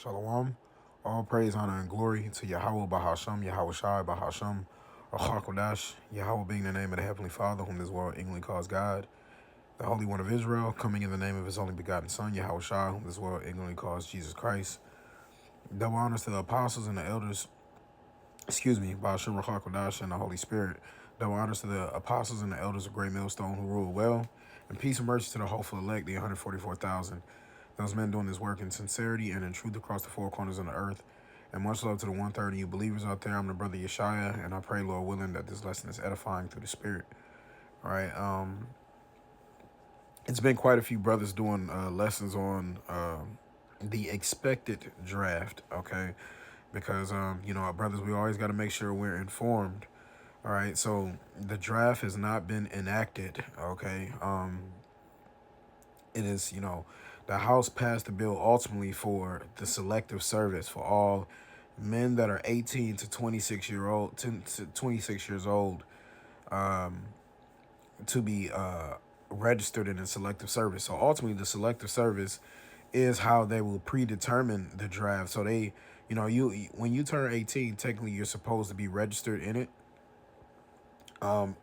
Shalom. All praise, honor, and glory to Yahweh Bahasham, Yahweh Shai Bahasham, or Hakodash, Yahweh being the name of the Heavenly Father, whom this world ignorantly calls God, the Holy One of Israel, coming in the name of His only begotten Son, Yahweh Shai, whom this world ignorantly calls Jesus Christ. Double honors to the apostles and the elders, Bahasham Hakodash and the Holy Spirit. Double honors to the apostles and the elders of Great Millstone who rule well, and peace and mercy to the hopeful elect, the 144,000. Those men doing this work in sincerity and in truth across the four corners of the earth. And much love to the 130 you believers out there. I'm the brother Yeshaya, and I pray, Lord willing, that this lesson is edifying through the Spirit. All right. It's been quite a few brothers doing lessons on the expected draft. Okay, because our brothers, we always got to make sure we're informed. All right. So the draft has not been enacted. Okay. It is, the House passed a bill ultimately for the selective service for all men that are 18 to 26 years old to be registered in the selective service. So ultimately, the selective service is how they will predetermine the draft. So they, you when you turn 18, technically you're supposed to be registered in it.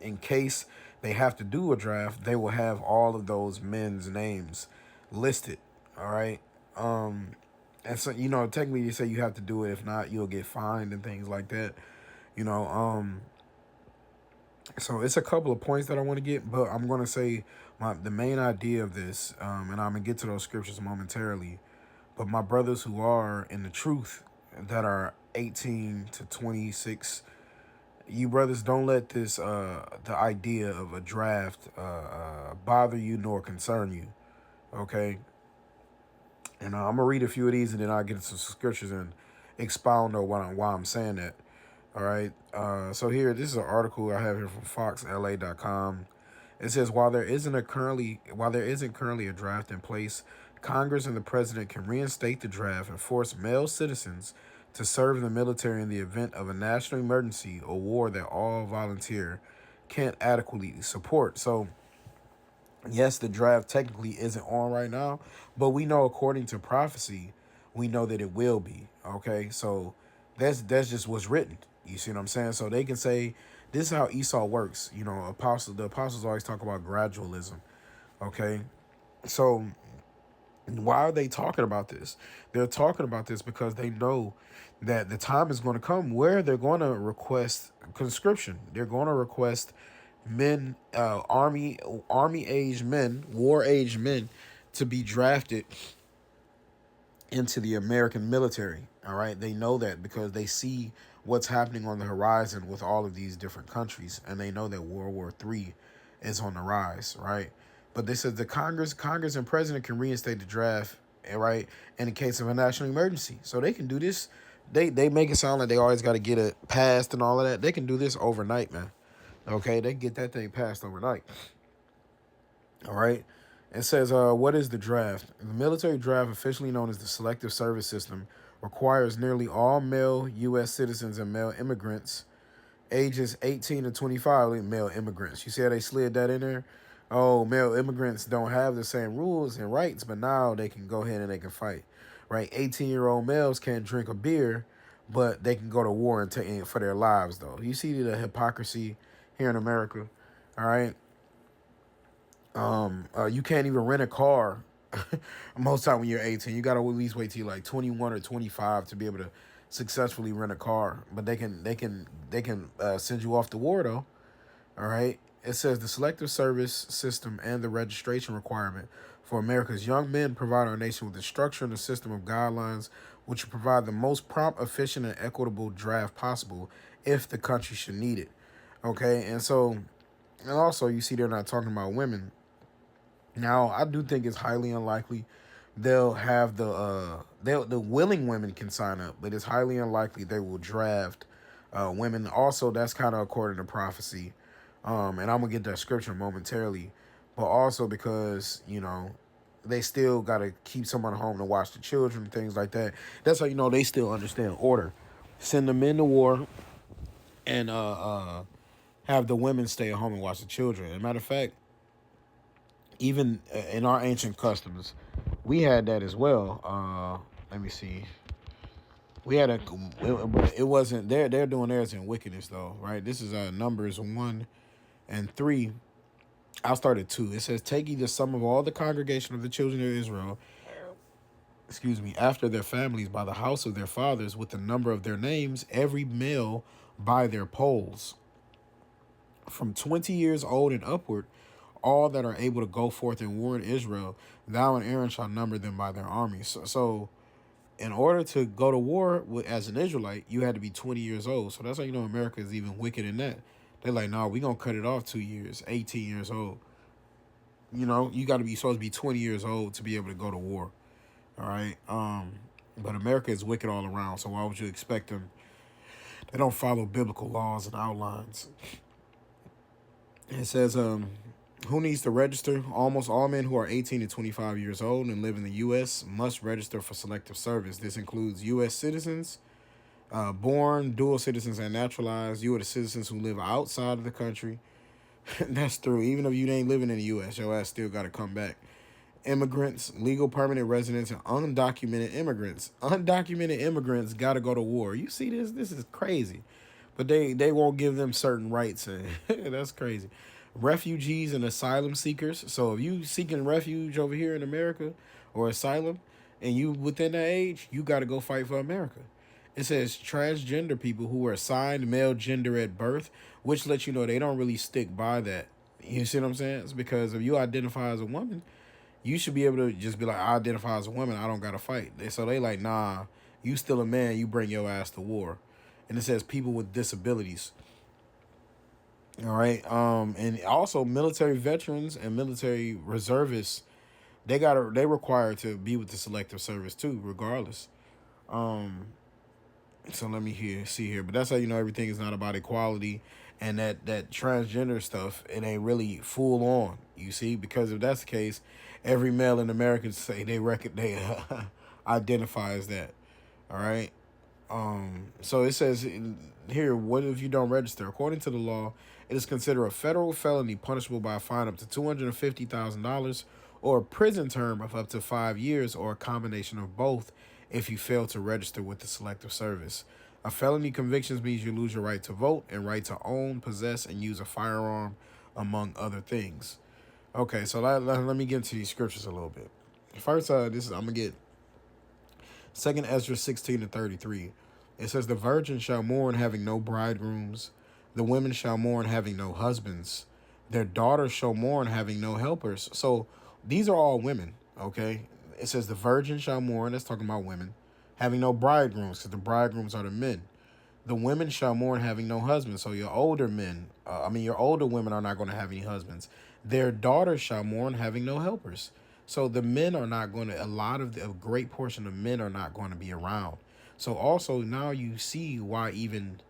In case they have to do a draft, they will have all of those men's names listed. All right. And so, technically you say you have to do it. If not, you'll get fined and things like that. You know, so it's a couple of points that I want to get, but I'm going to say the main idea of this, and I'm going to get to those scriptures momentarily. But my brothers who are in the truth that are 18 to 26, you brothers, don't let this the idea of a draft bother you nor concern you. Okay. And I'm gonna read a few of these and then I'll get into some scriptures and expound on why I'm saying that. All right. So here, this is an article I have here from foxla.com. It says while there isn't currently a draft in place, Congress and the president can reinstate the draft and force male citizens to serve in the military in the event of a national emergency or war that all volunteer can't adequately support. So yes, the draft technically isn't on right now, but we know according to prophecy, we know that it will be. Okay, so that's just what's written. You see what I'm saying? So they can say this is how Esau works. The apostles always talk about gradualism. Okay, so why are they talking about this? They're talking about this because they know that the time is going to come where they're going to request conscription. They're going to request men, army age men, war age men, to be drafted into the American military. All right, they know that because they see what's happening on the horizon with all of these different countries, and they know that World War III is on the rise. Right, but they said the Congress and president can reinstate the draft. Right, in the case of a national emergency, so they can do this. They make it sound like they always got to get it passed and all of that. They can do this overnight, man. Okay, they get that thing passed overnight. All right. It says, what is the draft? The military draft, officially known as the Selective Service System, requires nearly all male U.S. citizens and male immigrants ages 18 to 25, male immigrants. You see how they slid that in there? Oh, male immigrants don't have the same rules and rights, but now they can go ahead and they can fight. Right? 18-year-old males can't drink a beer, but they can go to war and for their lives, though. You see the hypocrisy here in America. All right. You can't even rent a car. Most time when you're 18, you gotta at least wait till you're like 21 or 25 to be able to successfully rent a car. But they can send you off to war though. All right. It says the selective service system and the registration requirement for America's young men provide our nation with the structure and a system of guidelines which will provide the most prompt, efficient, and equitable draft possible if the country should need it. Okay, and also you see they're not talking about women. Now, I do think it's highly unlikely they'll have the willing women can sign up, but it's highly unlikely they will draft women. Also, that's kind of according to prophecy. And I'm gonna get that scripture momentarily, but also because they still gotta keep someone home to watch the children and things like that. That's how they still understand order. Send the men to war and have the women stay at home and watch the children. As a matter of fact, even in our ancient customs, we had that as well. Let me see. We had it wasn't, they're doing theirs in wickedness though, right? This is Numbers 1 and 3. I'll start at 2. It says, take ye the sum of all the congregation of the children of Israel, excuse me, after their families by the house of their fathers, with the number of their names, every male by their polls, from 20 years old and upward, all that are able to go forth and war in Israel, thou and Aaron shall number them by their armies. So in order to go to war as an Israelite, you had to be 20 years old. So that's how you know America is even wicked in that. They're like, no, we going to cut it off 2 years, 18 years old. You know, you got to be supposed to be 20 years old to be able to go to war. All right. But America is wicked all around. So why would you expect them? They don't follow biblical laws and outlines. It says, who needs to register? Almost all men who are 18 to 25 years old and live in the U.S. must register for selective service. This includes U.S. citizens, born, dual citizens, and naturalized. You are the citizens who live outside of the country. That's true. Even if you ain't living in the U.S., your ass still got to come back. Immigrants, legal permanent residents, and undocumented immigrants. Undocumented immigrants got to go to war. You see this? This is crazy. But they won't give them certain rights. That's crazy. Refugees and asylum seekers. So if you seeking refuge over here in America or asylum and you within that age, you got to go fight for America. It says transgender people who were assigned male gender at birth, which lets you know they don't really stick by that. You see what I'm saying? It's because if you identify as a woman, you should be able to just be like, I identify as a woman, I don't got to fight. So they like, nah, you still a man, you bring your ass to war. And it says people with disabilities. All right. And also military veterans and military reservists, they require to be with the selective service too, regardless. So let me see here. But that's how you know everything is not about equality, and that transgender stuff, it ain't really full on. You see, because if that's the case, every male in America say they identify as that. All right. So it says here, what if you don't register? According to the law, it is considered a federal felony punishable by a fine up to $250,000 or a prison term of up to 5 years or a combination of both if you fail to register with the selective service. A felony conviction means you lose your right to vote and right to own, possess, and use a firearm, among other things. Okay, so let me get into these scriptures a little bit. First, I'm gonna get 2 Ezra 16-33. It says, the virgin shall mourn having no bridegrooms. The women shall mourn having no husbands. Their daughters shall mourn having no helpers. So these are all women, okay? It says the virgin shall mourn, that's talking about women, having no bridegrooms, because the bridegrooms are the men. The women shall mourn having no husbands. So your older women are not going to have any husbands. Their daughters shall mourn having no helpers. So the men are not going to, a great portion of men are not going to be around. So also now you see why even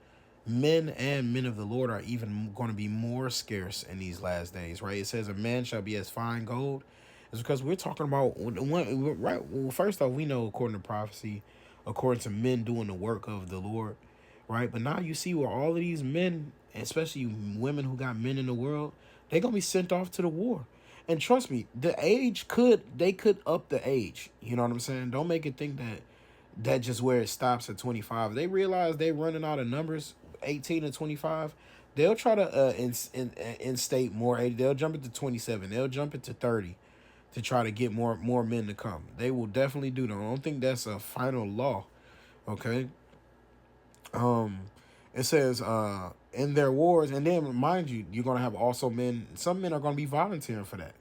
men and men of the Lord are even going to be more scarce in these last days, right? It says a man shall be as fine gold. It's because we're talking about, right? Well, first off, we know according to prophecy, according to men doing the work of the Lord, right? But now you see where all of these men, especially women who got men in the world, they're going to be sent off to the war. And trust me, they could up the age. You know what I'm saying? Don't make it think that just where it stops at 25. They realize they're running out of numbers, 18 and 25. They'll try to instate more. They'll jump it to 27. They'll jump it to 30 to try to get more men to come. They will definitely do that. I don't think that's a final law. Okay. It says in their wars, and then mind you, you're gonna have also men. Some men are gonna be volunteering for that.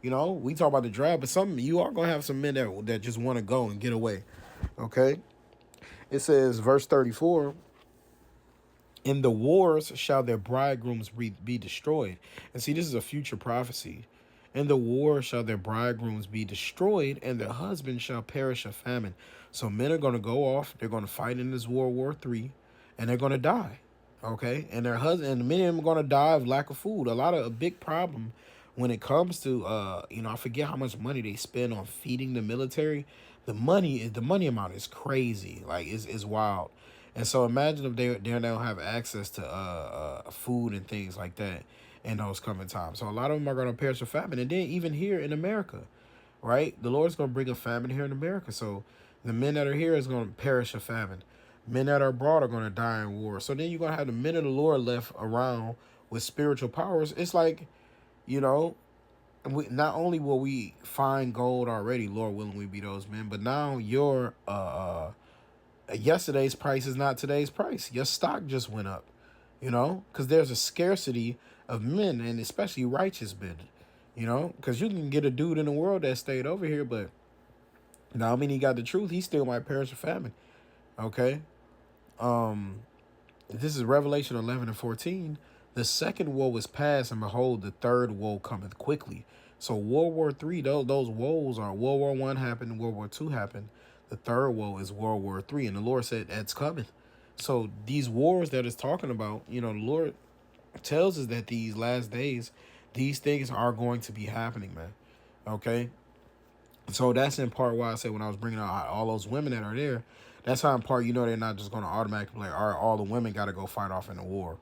You know, we talk about the draft, but you are gonna have some men that just want to go and get away. Okay. It says, verse 34. In the wars shall their bridegrooms be destroyed. And see, this is a future prophecy. In the war shall their bridegrooms be destroyed, and their husbands shall perish of famine. So men are going to go off. They're going to fight in this World War III, and they're going to die. Okay, and their husband and many of them are going to die of lack of food. A big problem when it comes to I forget how much money they spend on feeding the military. The money amount is crazy. Like it's wild. And so imagine if they don't have access to food and things like that in those coming times. So a lot of them are going to perish of famine. And then even here in America, right? The Lord's going to bring a famine here in America. So The men that are here is going to perish of famine. Men that are abroad are going to die in war. So then you're going to have the men of the Lord left around with spiritual powers. It's like, you know, not only will we find gold already, Lord willing, we be those men, but now your yesterday's price is not today's price. Your stock just went up, you know, because there's a scarcity of men, and especially righteous men, you know, because you can get a dude in the world that stayed over here, but now I mean he got the truth, he still might perish of famine. Okay. This is Revelation 11:14. The second woe is past, and behold, the third woe cometh quickly. So World War III, those woes are World War I happened, World War II happened. The third woe is World War III, and the Lord said that's coming. So these wars that it's talking about, you know, the Lord tells us that these last days, these things are going to be happening, man. Okay. So that's in part why I said when I was bringing out all those women that are there, that's how in part, you know, they're not just going to automatically like, all the women got to go fight off in the war.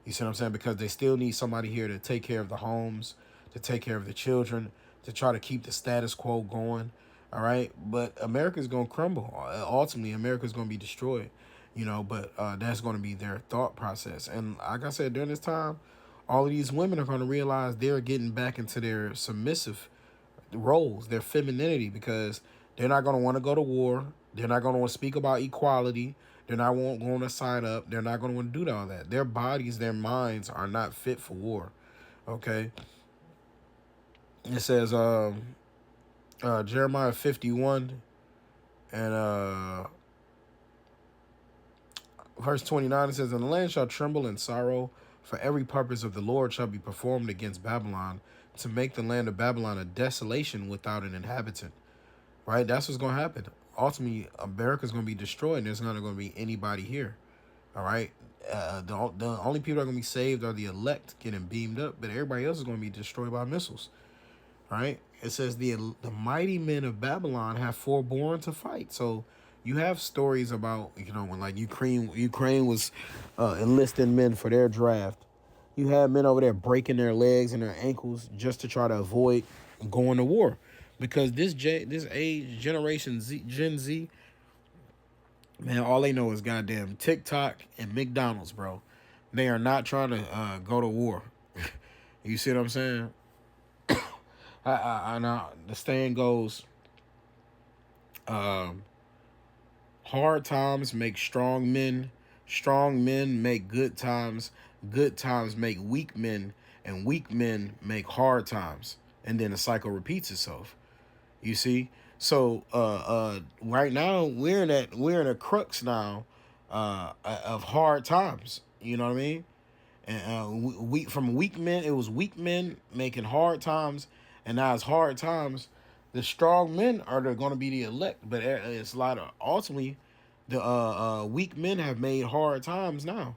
You see what I'm saying? Because they still need somebody here to take care of the homes, to take care of the children, to try to keep the status quo going. All right. But America's going to crumble. Ultimately, America's going to be destroyed, you know, but that's going to be their thought process. And like I said, during this time, all of these women are going to realize they're getting back into their submissive roles, their femininity, because they're not going to want to go to war. They're not going to want to speak about equality. They're not going to sign up. They're not going to want to do all that. Their bodies, their minds are not fit for war. Okay. It says Jeremiah 51 and verse 29, it says, and the land shall tremble in sorrow, for every purpose of the Lord shall be performed against Babylon, to make the land of Babylon a desolation without an inhabitant. Right? That's what's going to happen. Ultimately, America's going to be destroyed, and there's not going to be anybody here. All right? The only people that are going to be saved are the elect getting beamed up, but everybody else is going to be destroyed by missiles. All right? It says the mighty men of Babylon have forborne to fight. So you have stories about, you know, when like Ukraine was enlisting men for their draft. You have men over there breaking their legs and their ankles just to try to avoid going to war, because this age generation Gen Z, man, all they know is goddamn TikTok and McDonald's, bro. They are not trying to go to war. You see what I'm saying? I know the saying goes, hard times make strong men make good times make weak men, and weak men make hard times, and then the cycle repeats itself. You see? So right now we're in a crux now of hard times. You know what I mean? And from weak men, it was weak men making hard times, and now it's hard times. The strong men are going to be the elect, but it's a lot of ultimately the weak men have made hard times now.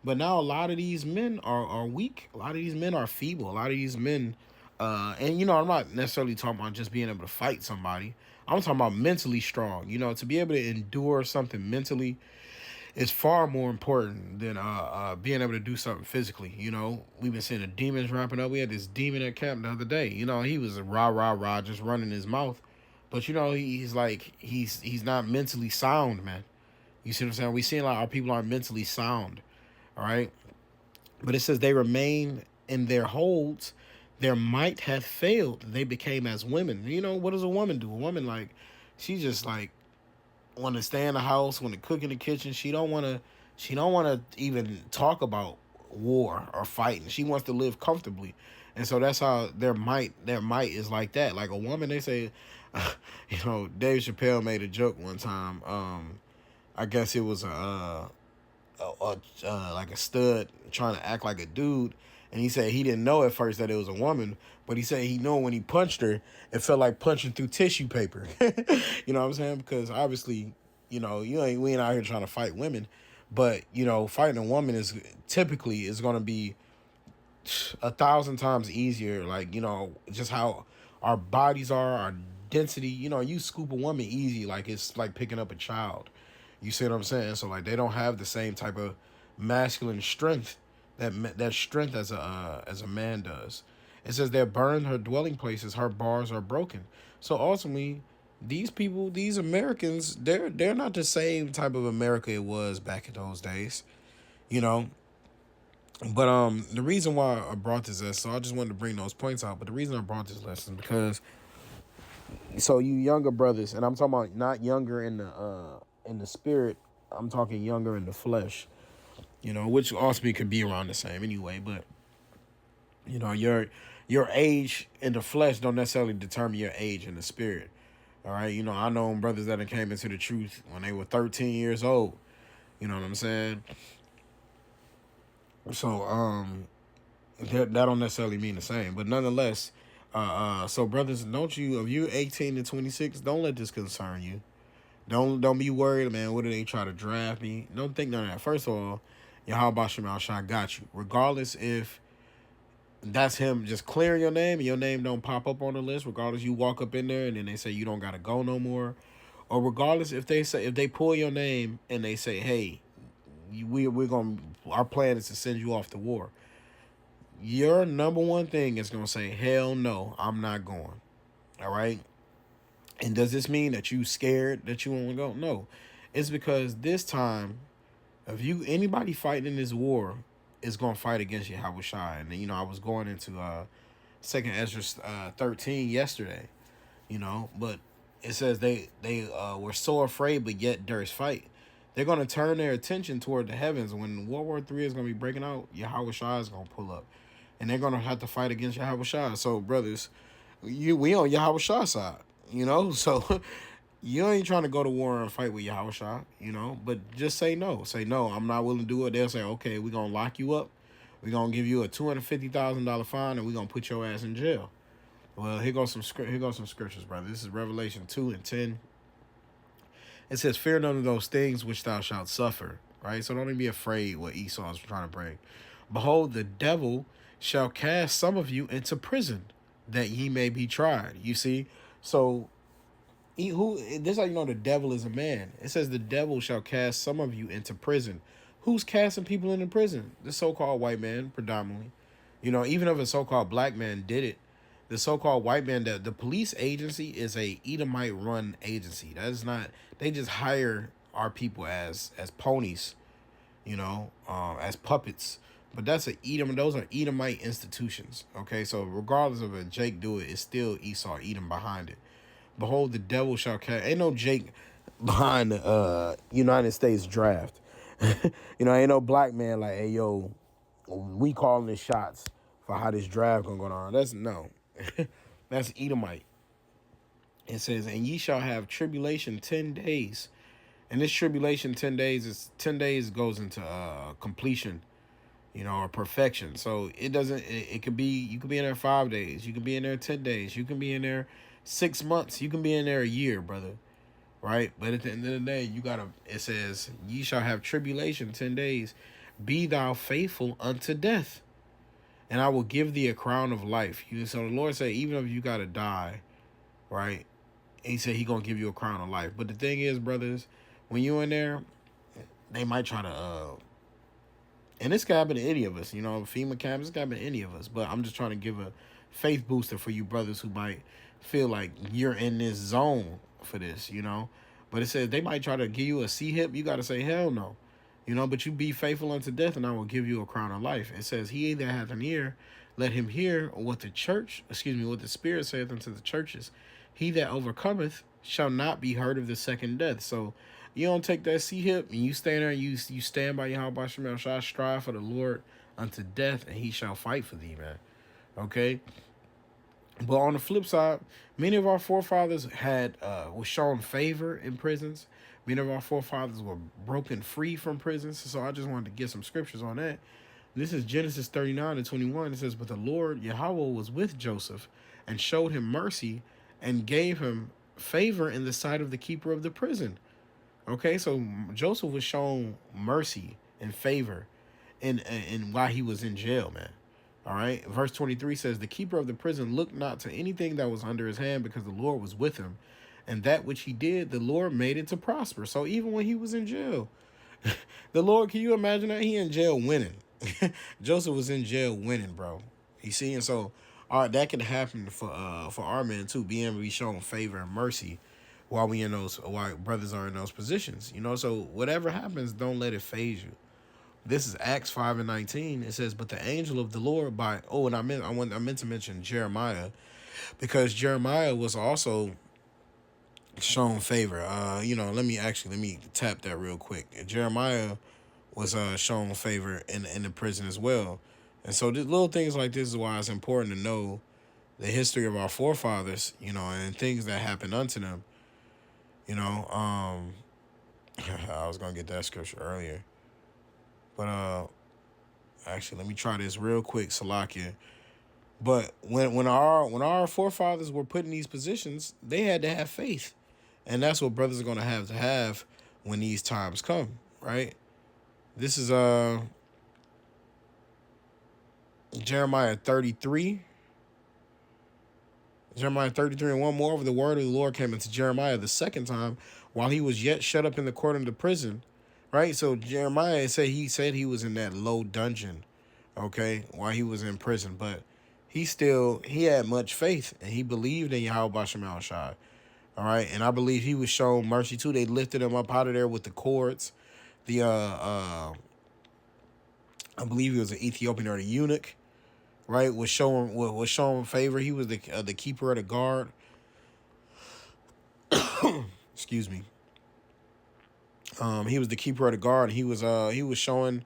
But now a lot of these men are weak. A lot of these men are feeble. A lot of these men, and you know, I'm not necessarily talking about just being able to fight somebody. I'm talking about mentally strong. You know, to be able to endure something mentally is far more important than being able to do something physically. You know, we've been seeing the demons ramping up. We had this demon at camp the other day. You know, he was a rah, just running his mouth. But, you know, he's not mentally sound, man. You see what I'm saying? We seeing like our people aren't mentally sound. All right. But it says they remain in their holds. Their might hath failed. They became as women. You know, what does a woman do? A woman, like, she just like want to stay in the house, want to cook in the kitchen. She don't want to even talk about war or fighting. She wants to live comfortably. And so that's how their might is like that. Like a woman, they say, you know, Dave Chappelle made a joke one time. I guess it was like a stud trying to act like a dude, and he said he didn't know at first that it was a woman, but he said he knew when he punched her, it felt like punching through tissue paper. You know what I'm saying? Because obviously, you know, we ain't out here trying to fight women, but you know, fighting a woman is going to be 1,000 times easier. Like, you know, just how our bodies are, our density. You know, you scoop a woman easy, like it's like picking up a child. You see what I'm saying? So like they don't have the same type of masculine strength that strength as a man does. It says they burned her dwelling places, her bars are broken. So ultimately, these people, these Americans, they're not the same type of America it was back in those days, you know. But the reason why I brought this up, so I just wanted to bring those points out. But the reason I brought this lesson is because, so you younger brothers, and I'm talking about not younger in the spirit, I'm talking younger in the flesh, you know, which also could be around the same anyway. But you know, your age in the flesh don't necessarily determine your age in the spirit. All right, you know, I know brothers that came into the truth when they were 13 years old. You know what I'm saying? So that don't necessarily mean the same, but nonetheless, so brothers, don't you, if you 18 to 26, don't let this concern you. Don't be worried, man. What do they try to draft me? Don't think none of that. First of all, Yahweh Shemal Shah got you. Regardless if that's him just clearing your name and your name don't pop up on the list, regardless you walk up in there and then they say you don't gotta go no more. Or regardless if they pull your name and they say, hey, we're gonna, our plan is to send you off to war. Your number one thing is gonna say, hell no, I'm not going. All right. And does this mean that you scared that you won't go? No. It's because this time, if you anybody fighting in this war is gonna fight against Yahweh Shai. And you know, I was going into Second Ezra 13 yesterday. You know, but it says they were so afraid, but yet durst fight. They're gonna turn their attention toward the heavens when World War III is gonna be breaking out. Yahweh Shai is gonna pull up, and they're gonna have to fight against Yahweh Shai. So, brothers, we on Yahweh Shai's side. You know, so you ain't trying to go to war and fight with Yahweh Shai. You know, but just say no. Say no. I'm not willing to do it. They'll say, okay, we're gonna lock you up. We're gonna give you a $250,000 fine, and we're gonna put your ass in jail. Well, here goes some scriptures, brother. This is Revelation 2:10. It says, "Fear none of those things which thou shalt suffer." Right, so don't even be afraid what Esau is trying to bring. Behold, the devil shall cast some of you into prison, that ye may be tried. You see, so this is how you know the devil is a man. It says the devil shall cast some of you into prison. Who's casting people into prison? The so-called white man, predominantly. You know, even if a so-called black man did it, the so-called white man, the police agency is a Edomite run agency. That is not, they just hire our people as ponies, you know, as puppets. But that's a Edom, those are Edomite institutions. Okay, so regardless of if Jake do it, it's still Esau, Edom behind it. Behold, the devil shall cast. Ain't no Jake behind the United States draft. You know, ain't no black man like, hey yo, we calling the shots for how this draft gonna go on. That's no. That's Edomite. It says, and ye shall have tribulation 10 days. And this tribulation 10 days is 10 days goes into completion, you know, or perfection. So it doesn't, it could be, you could be in there 5 days. You can be in there 10 days. You can be in there 6 months. You can be in there a year, brother. Right? But at the end of the day, it says, ye shall have tribulation 10 days. Be thou faithful unto death, and I will give thee a crown of life. So the Lord said, even if you got to die, right? He said he going to give you a crown of life. But the thing is, brothers, when you in there, they might try to, and this could happen to any of us, you know, FEMA camps, this could happen to any of us. But I'm just trying to give a faith booster for you brothers who might feel like you're in this zone for this, you know. But it says they might try to give you a C-hip. You got to say, hell no. You know, but you be faithful unto death, and I will give you a crown of life. It says, he that hath an ear, let him hear what the Spirit saith unto the churches. He that overcometh shall not be hurt of the second death. So you don't take that C-hip, and you stand there, and you stand by Yahweh Shemel Shah, strive for the Lord unto death, and he shall fight for thee, man. Okay? But on the flip side, many of our forefathers was shown favor in prisons. Many of our forefathers were broken free from prisons. So I just wanted to get some scriptures on that. This is Genesis 39:21. It says, but the Lord Yahweh was with Joseph and showed him mercy and gave him favor in the sight of the keeper of the prison. Okay, so Joseph was shown mercy and favor in while he was in jail, man. All right. Verse 23 says, the keeper of the prison looked not to anything that was under his hand, because the Lord was with him. And that which he did, the Lord made it to prosper. So even when he was in jail, the Lord, can you imagine that? He in jail winning. Joseph was in jail winning, bro. You see? And so that could happen for our men too, being able to be shown favor and mercy while we in those, while brothers are in those positions. You know, so whatever happens, don't let it phase you. This is Acts 5:19. It says, "But the angel of the Lord by." Oh, and I meant to mention Jeremiah, because Jeremiah was also shown favor. Let me tap that real quick. Jeremiah was shown favor in the prison as well, and so little things like this is why it's important to know the history of our forefathers, and things that happened unto them. You know, I was gonna get that scripture earlier, but actually, let me try this real quick, Salakia. But when our forefathers were put in these positions, they had to have faith, and that's what brothers are gonna have to have when these times come, right? This is Jeremiah 33. Jeremiah 33 and 1. Moreover, the word of the Lord came into Jeremiah the second time while he was yet shut up in the court of the prison. Right? So Jeremiah said he was in that low dungeon, okay, while he was in prison. But he had much faith, and he believed in Yahweh Bashem Al Shai. All right. And I believe he was shown mercy too. They lifted him up out of there with the cords. The I believe he was an Ethiopian or the eunuch, right? Was showing favor. He was the keeper of the guard. Excuse me. He was the keeper of the guard. He was showing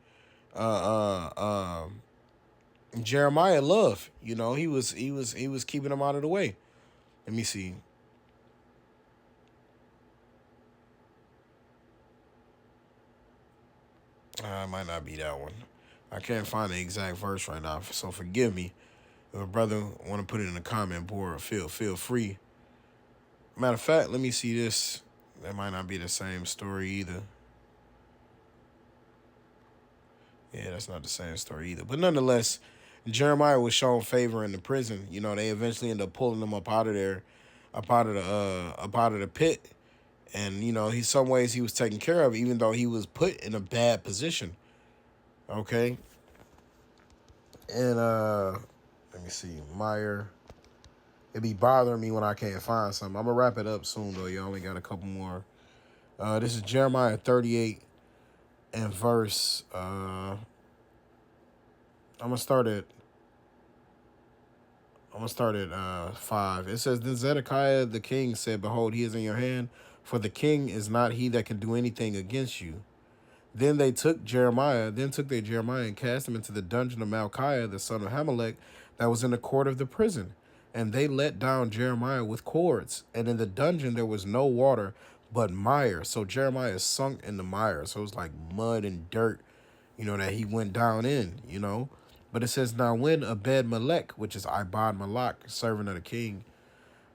Jeremiah love. He was keeping him out of the way. Let me see. It might not be that one. I can't find the exact verse right now, so forgive me. If a brother want to put it in the comment board, feel free. Matter of fact, let me see this. That might not be the same story either. Yeah, that's not the same story either. But nonetheless, Jeremiah was shown favor in the prison. They eventually ended up pulling him up out of there, up out of the pit. And, in some ways he was taken care of, even though he was put in a bad position. Okay. And let me see. Meyer. It be bothering me when I can't find something. I'm going to wrap it up soon, though. You only got a couple more. This is Jeremiah 38 and verse. I'm going to start at 5. It says, Then Zedekiah the king said, Behold, he is in your hand, for the king is not he that can do anything against you. Then they took Jeremiah and cast him into the dungeon of Malchiah, the son of Hamelech, that was in the court of the prison. And they let down Jeremiah with cords. And in the dungeon there was no water, but mire. So Jeremiah sunk in the mire. So it was like mud and dirt, that he went down in, But it says, Now when Ebed-Melech, which is Ibad-Malach, servant of the king,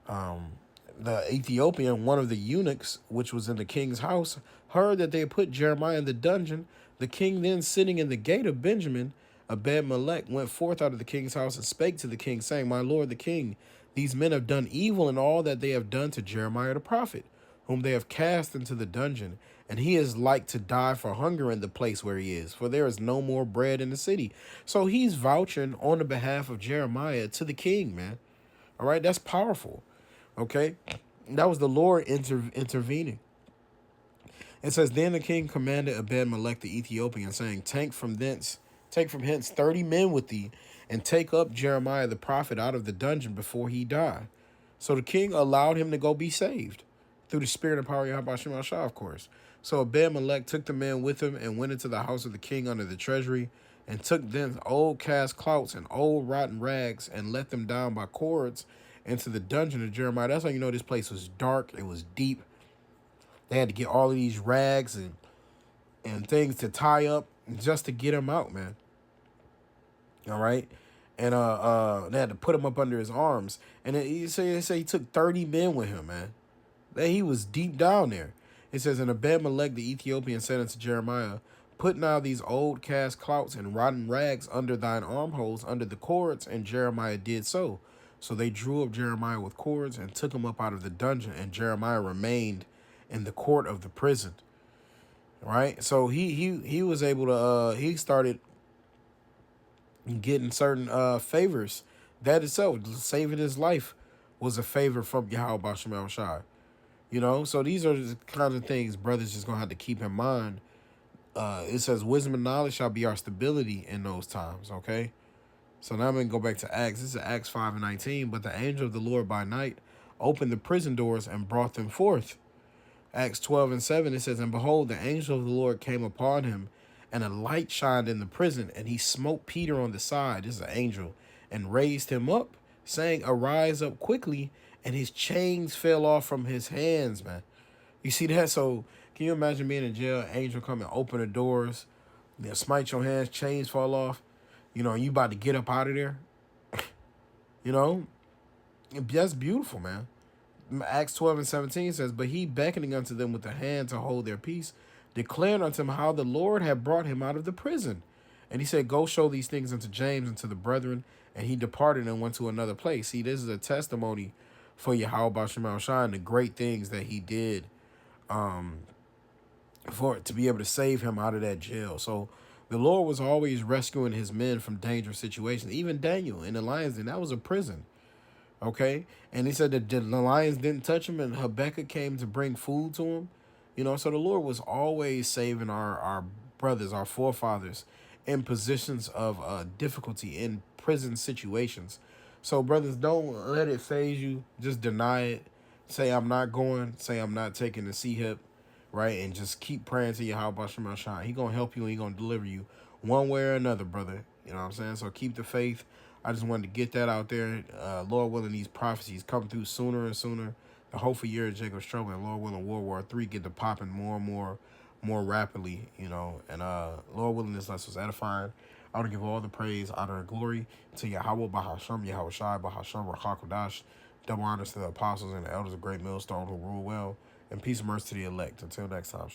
the Ethiopian, one of the eunuchs, which was in the king's house, heard that they had put Jeremiah in the dungeon. The king then sitting in the gate of Benjamin, Ebed-Melech went forth out of the king's house and spake to the king, saying, My lord the king, these men have done evil in all that they have done to Jeremiah the prophet, whom they have cast into the dungeon, and he is like to die for hunger in the place where he is, for there is no more bread in the city. So he's vouching on the behalf of Jeremiah to the king, man. All right, that's powerful. Okay, that was the Lord intervening. It says, Then the king commanded Ebed-Melech the Ethiopian, saying, Take from hence 30 men with thee, and take up Jeremiah the prophet out of the dungeon before he die. So the king allowed him to go be saved through the spirit and power of Yahweh Shem Shah, of course. So Ebed-Melech took the men with him and went into the house of the king under the treasury, and took thence old cast clouts and old rotten rags, and let them down by cords into the dungeon of Jeremiah. That's how you know this place was dark. It was deep. They had to get all of these rags and things to tie up just to get him out, man. All right. And they had to put him up under his arms. And he say he took 30 men with him, man. That he was deep down there. It says, And Ebed-Melech the Ethiopian said unto Jeremiah, Put now these old cast clouts and rotten rags under thine armholes, under the cords. And Jeremiah did so. So they drew up Jeremiah with cords and took him up out of the dungeon. And Jeremiah remained in the court of the prison. Right? So he was able to, he started getting certain favors. That itself, saving his life, was a favor from Yahweh Bashem El Shai. You know, so these are the kind of things brothers just gonna have to keep in mind. It says wisdom and knowledge shall be our stability in those times. Okay, so now I'm gonna go back to Acts. This is Acts 5:19. But the angel of the Lord by night opened the prison doors and brought them forth. Acts 12:7, it says, and behold, the angel of the Lord came upon him, and a light shined in the prison, and he smote Peter on the side. This is an angel, and raised him up, saying, arise up quickly, and his chains fell off from his hands, man. You see that? So can you imagine being in jail, angel come and open the doors, they'll smite your hands, chains fall off, you know, and you about to get up out of there? You know, that's beautiful, man. Acts 12:17 says, but he beckoning unto them with the hand to hold their peace, declared unto them how the Lord had brought him out of the prison. And he said, go show these things unto James and to the brethren. And he departed and went to another place. See, this is a testimony for Yahweh Shema Shine, the great things that he did for it to be able to save him out of that jail. So the Lord was always rescuing his men from dangerous situations. Even Daniel in the lion's den, that was a prison. Okay, and he said that the lions didn't touch him, and Habakkuk came to bring food to him. You know, so the Lord was always saving our brothers, our forefathers, in positions of difficulty, in prison situations. So brothers, don't let it phase you. Just deny it. Say I'm not going. Say I'm not taking the C-hip, right? And just keep praying to Yahweh Shema Shai. He gonna help you and he gonna deliver you one way or another, brother. You know what I'm saying? So keep the faith. I just wanted to get that out there. Lord willing, these prophecies come through sooner and sooner. The hopeful year of Jacob's trouble, and Lord willing, World War III get to popping more and more rapidly, you know. And Lord willing, this lesson was edifying. I want to give all the praise, honor, and glory to Yahweh Bahasham, Yahweh Shai Bahasham, Rachakodash. Double honors to the apostles and the elders of Great Millstone who rule well. And peace and mercy to the elect. Until next time.